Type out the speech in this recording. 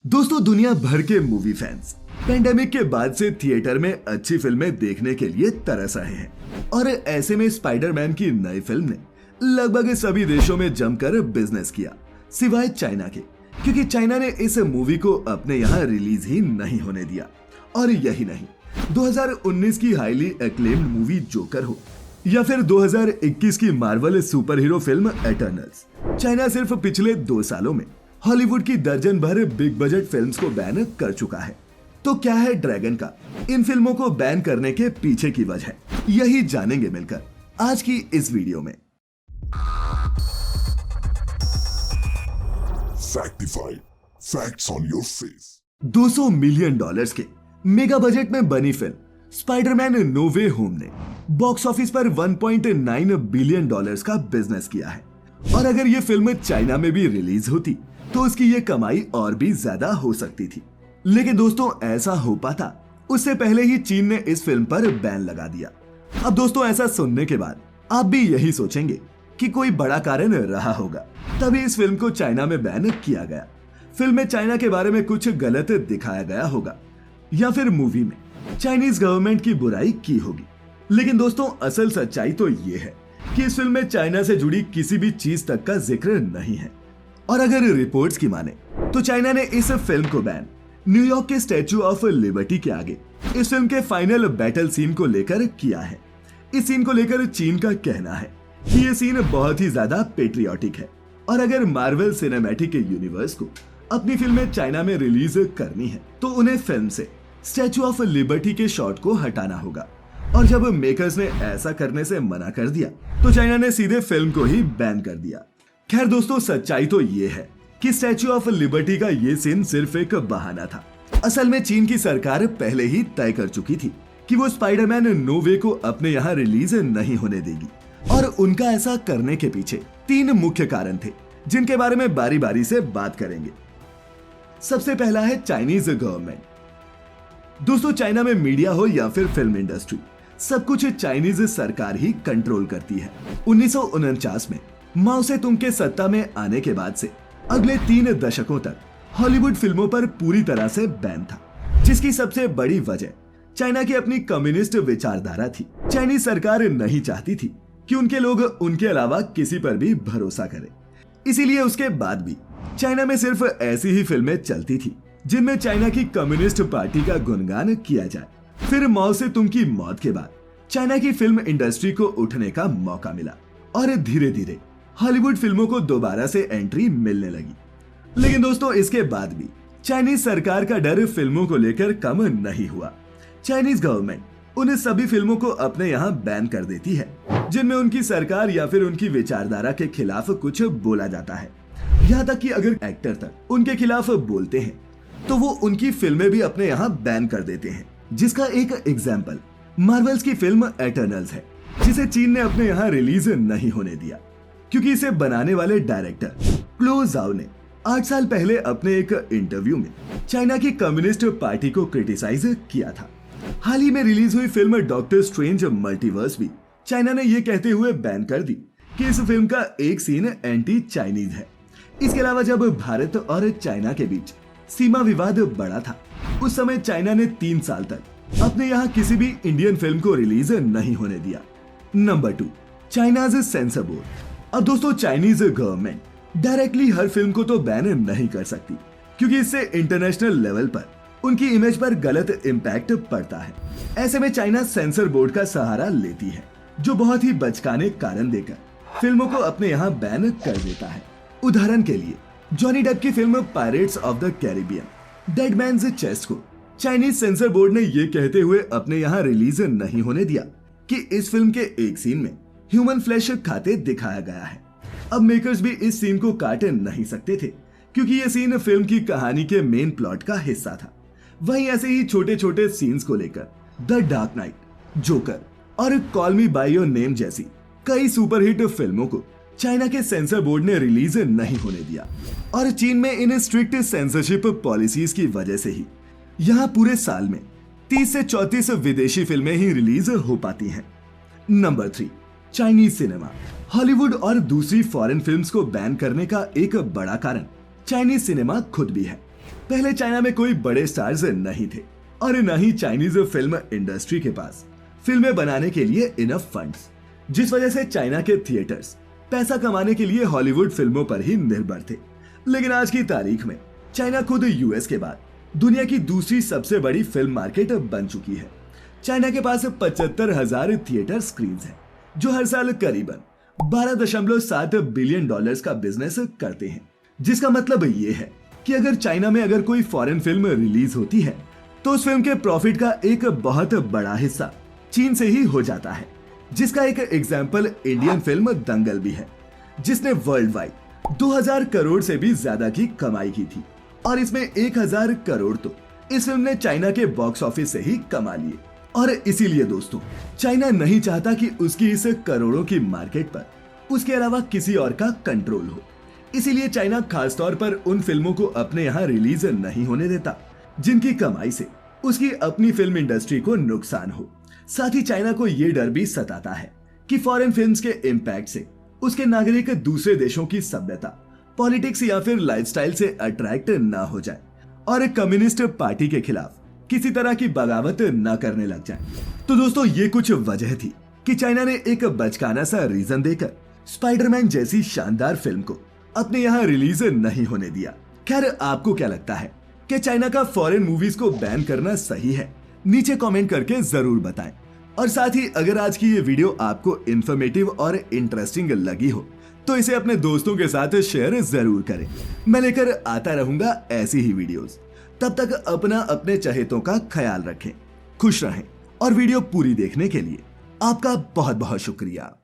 दोस्तों, दुनिया भर के मूवी फैंस पेंडेमिक के बाद से थिएटर में अच्छी फिल्में देखने के लिए तरस रहे हैं और ऐसे में स्पाइडरमैन की नई फिल्म ने लगभग सभी देशों में जमकर बिजनेस किया, सिवाय चाइना के, क्योंकि चाइना ने इस मूवी को अपने यहाँ रिलीज ही नहीं होने दिया। और यही नहीं, 2019 की हाईली एक्लेम्ड मूवी जोकर हो या फिर 2021 की Marvel super hero film Eternals, China सिर्फ पिछले 2 सालों में हॉलीवुड की दर्जन भर बिग बजट फिल्म्स को बैन कर चुका है। तो क्या है ड्रैगन का इन फिल्मों को बैन करने के पीछे की वजह, यही जानेंगे मिलकर आज की इस वीडियो में। Factified. Facts on your face. 200 million dollars के मेगा बजट में बनी फिल्म स्पाइडरमैन नो वे होम ने बॉक्स ऑफिस पर 1.9 बिलियन डॉलर्स का बिजनेस किया है। और अगर ये फिल्म चाइना में भी रिलीज होती तो उसकी ये कमाई और भी ज्यादा हो सकती थी। लेकिन दोस्तों, ऐसा हो पाता उससे पहले ही चीन ने इस फिल्म पर बैन लगा दिया। अब दोस्तों, ऐसा सुनने के बाद आप भी यही सोचेंगे कि कोई बड़ा कारण रहा होगा, तभी इस फिल्म को चाइना में बैन किया गया। फिल्म में चाइना के बारे में कुछ गलत दिखाया गया होगा या फिर मूवी में चाइनीज गवर्नमेंट की बुराई की होगी। लेकिन दोस्तों, असल सच्चाई तो ये है कि इस फिल्म में चाइना से जुड़ी किसी भी चीज तक का जिक्र नहीं है। और अगर रिपोर्ट्स की माने तो चाइना ने इस फिल्म को बैन न्यूयॉर्क के स्टैच्यू ऑफ लिबर्टी के आगे इस फिल्म के फाइनल बैटल सीन को लेकर किया है। इस सीन को लेकर चीन का कहना है कि ये सीन बहुत ही ज्यादा पेट्रियोटिक है और अगर मार्वल सिनेमैटिक यूनिवर्स को अपनी फिल्में चाइना में रिलीज करनी है तो उन्हें फिल्म से स्टैच्यू ऑफ लिबर्टी के शॉट को हटाना होगा। और जब मेकर्स ने ऐसा करने से मना कर दिया तो चाइना ने सीधे फिल्म को ही बैन कर दिया। खैर दोस्तों, सच्चाई तो ये है कि स्टैच्यू ऑफ लिबर्टी का ये सीन सिर्फ एक बहाना था। असल में चीन की सरकार पहले ही तय कर चुकी थी कि वो स्पाइडरमैन नो वे को अपने यहाँ रिलीज नहीं होने देगी। और उनका ऐसा करने के पीछे 3 मुख्य कारण थे, जिनके बारे में बारी बारी से बात करेंगे। सबसे पहला है चाइनीज गवर्नमेंट। दोस्तों, चाइना में मीडिया हो या फिर फिल्म इंडस्ट्री, सब कुछ चाइनीज सरकार ही कंट्रोल करती है। 1949 में माओ से तुंग के सत्ता में आने के बाद से अगले 3 दशकों तक हॉलीवुड फिल्मों पर पूरी तरह से बैन था, जिसकी सबसे बड़ी वजह चाइना की अपनी कम्युनिस्ट विचारधारा थी। चाइनीज सरकार नहीं चाहती थी कि उनके लोग उनके अलावा किसी पर भी भरोसा करें। इसीलिए उसके बाद भी चाइना में सिर्फ ऐसी ही फिल्में चलती थी जिनमें चाइना की कम्युनिस्ट पार्टी का गुणगान किया जाए। फिर माओ से तुंग की मौत के बाद चाइना की फिल्म इंडस्ट्री को उठने का मौका मिला और धीरे धीरे हॉलीवुड फिल्मों को दोबारा से एंट्री मिलने लगी। लेकिन दोस्तों, इसके बाद भी चाइनीज सरकार का डर फिल्मों को लेकर कम नहीं हुआ। चाइनीज गवर्नमेंट उन सभी फिल्मों को अपने यहाँ बैन कर देती है जिनमें उनकी सरकार या फिर उनकी विचारधारा के खिलाफ कुछ बोला जाता है। यहाँ तक कि अगर एक्टर तक उनके खिलाफ बोलते हैं तो वो उनकी फिल्में भी अपने यहाँ बैन कर देते हैं। जिसका एक एग्जाम्पल मार्वल्स की फिल्म एटर्नल्स है, जिसे चीन ने अपने यहाँ रिलीज नहीं होने दिया क्योंकि इसे बनाने वाले डायरेक्टर क्लो ज़ाओ ने 8 साल पहले अपने एक इंटरव्यू में चाइना की कम्युनिस्ट पार्टी को क्रिटिसाइज किया था। हाल ही में रिलीज हुई फिल्म डॉक्टर स्ट्रेंज मल्टीवर्स भी चाइना ने ये कहते हुए बैन कर दी कि इस फिल्म का एक सीन एंटी चाइनीज है। इसके अलावा जब भारत और चाइना के बीच सीमा विवाद बढ़ा था, उस समय चाइना ने 3 साल तक अपने यहाँ किसी भी इंडियन फिल्म को रिलीज नहीं होने दिया। Number 2, China's sensor board. अब दोस्तों, चाइनीज गवर्नमेंट डायरेक्टली हर फिल्म को तो बैन नहीं कर सकती क्योंकि इससे इंटरनेशनल लेवल पर उनकी इमेज पर गलत इम्पैक्ट पड़ता है। ऐसे में चाइना सेंसर बोर्ड का सहारा लेती है, जो बहुत ही बचकाने कारण देकर फिल्मों को अपने यहाँ बैन कर देता है। उदाहरण के लिए जॉनी डेप की film Pirates of the Caribbean Dead Man's Chest को चाइनीज सेंसर बोर्ड ने ये कहते हुए अपने यहाँ रिलीज नहीं होने दिया कि इस फिल्म के एक सीन में ह्यूमन फ्लैश खाते दिखाया गया है। अब मेकर्स भी इस सीन को काट नहीं सकते थे क्योंकि ये सीन फिल्म की कहानी के मेन प्लॉट का हिस्सा था। वहीं ऐसे ही छोटे छोटे सीन्स को लेकर द डार्क नाइट, जोकर और call me by your name जैसी कई सुपरहिट फिल्मों को चाइना के सेंसर बोर्ड ने रिलीज नहीं होने दिया। और चीन में इन स्ट्रिक्ट सेंसरशिप पॉलिसीज की वजह से ही यहाँ पूरे साल में 30 से 34 विदेशी फिल्में ही रिलीज हो पाती हैं। Number 3, Chinese cinema. हॉलीवुड और दूसरी फॉरेन फिल्म्स को बैन करने का एक बड़ा कारण चाइनीज सिनेमा खुद भी है। पहले चाइना में कोई बड़े स्टार्स नहीं थे और न ही चाइनीज फिल्म इंडस्ट्री के पास फिल्में बनाने के लिए इनफ फंड्स, जिस वजह से चाइना के थिएटर्स पैसा कमाने के लिए हॉलीवुड फिल्मों पर ही निर्भर थे। लेकिन आज की तारीख में चाइना खुद यूएस के बाद दुनिया की दूसरी सबसे बड़ी फिल्म मार्केट बन चुकी है। चाइना के पास 75,000 थिएटर स्क्रीन्स हैं, जो हर साल करीबन 12.7 बिलियन डॉलर्स का बिजनेस करते हैं। जिसका मतलब ये है कि अगर चाइना में अगर कोई फॉरेन फिल्म रिलीज होती है तो उस फिल्म के प्रॉफिट का एक बहुत बड़ा हिस्सा चीन से ही हो जाता है। जिसका एक एग्जाम्पल इंडियन फिल्म दंगल भी है, जिसने वर्ल्ड वाइड 2000 करोड़ से भी ज्यादा की कमाई की थी और इसमें 1000 करोड़ तो इस फिल्म ने चाइना के बॉक्स ऑफिस से ही कमा लिए। और इसीलिए दोस्तों, चाइना नहीं चाहता कि उसकी इस करोड़ों की मार्केट पर उसके अलावा किसी और का कंट्रोल हो। इसीलिए चाइना खास तौर पर उन फिल्मों को अपने यहाँ रिलीज नहीं होने देता जिनकी कमाई से उसकी अपनी फिल्म इंडस्ट्री को नुकसान हो। साथ ही चाइना को यह डर भी सताता है कि फॉरेन फिल्म्स के इम्पैक्ट से उसके नागरिक दूसरे देशों की सभ्यता, पॉलिटिक्स या फिर लाइफस्टाइल से अट्रैक्ट ना हो जाए और कम्युनिस्ट पार्टी के खिलाफ किसी तरह की बगावत न करने लग जाए। तो दोस्तों, ये कुछ वजह थी कि चाइना ने एक बचकाना सा रीजन देकर स्पाइडरमैन जैसी शानदार फिल्म को अपने यहाँ रिलीज नहीं होने दिया। खैर, आपको क्या लगता है कि चाइना का फॉरेन मूवीज को बैन करना सही है? नीचे कमेंट करके जरूर बताएं। और साथ ही अगर आज की ये वीडियो आपको इंफॉर्मेटिव और इंटरेस्टिंग लगी हो तो इसे अपने दोस्तों के साथ शेयर जरूर करें। मैं लेकर आता रहूंगा ऐसी ही वीडियोस। तब तक अपने चहेतों का ख्याल रखें, खुश रहें और वीडियो पूरी देखने के लिए आपका बहुत बहुत शुक्रिया।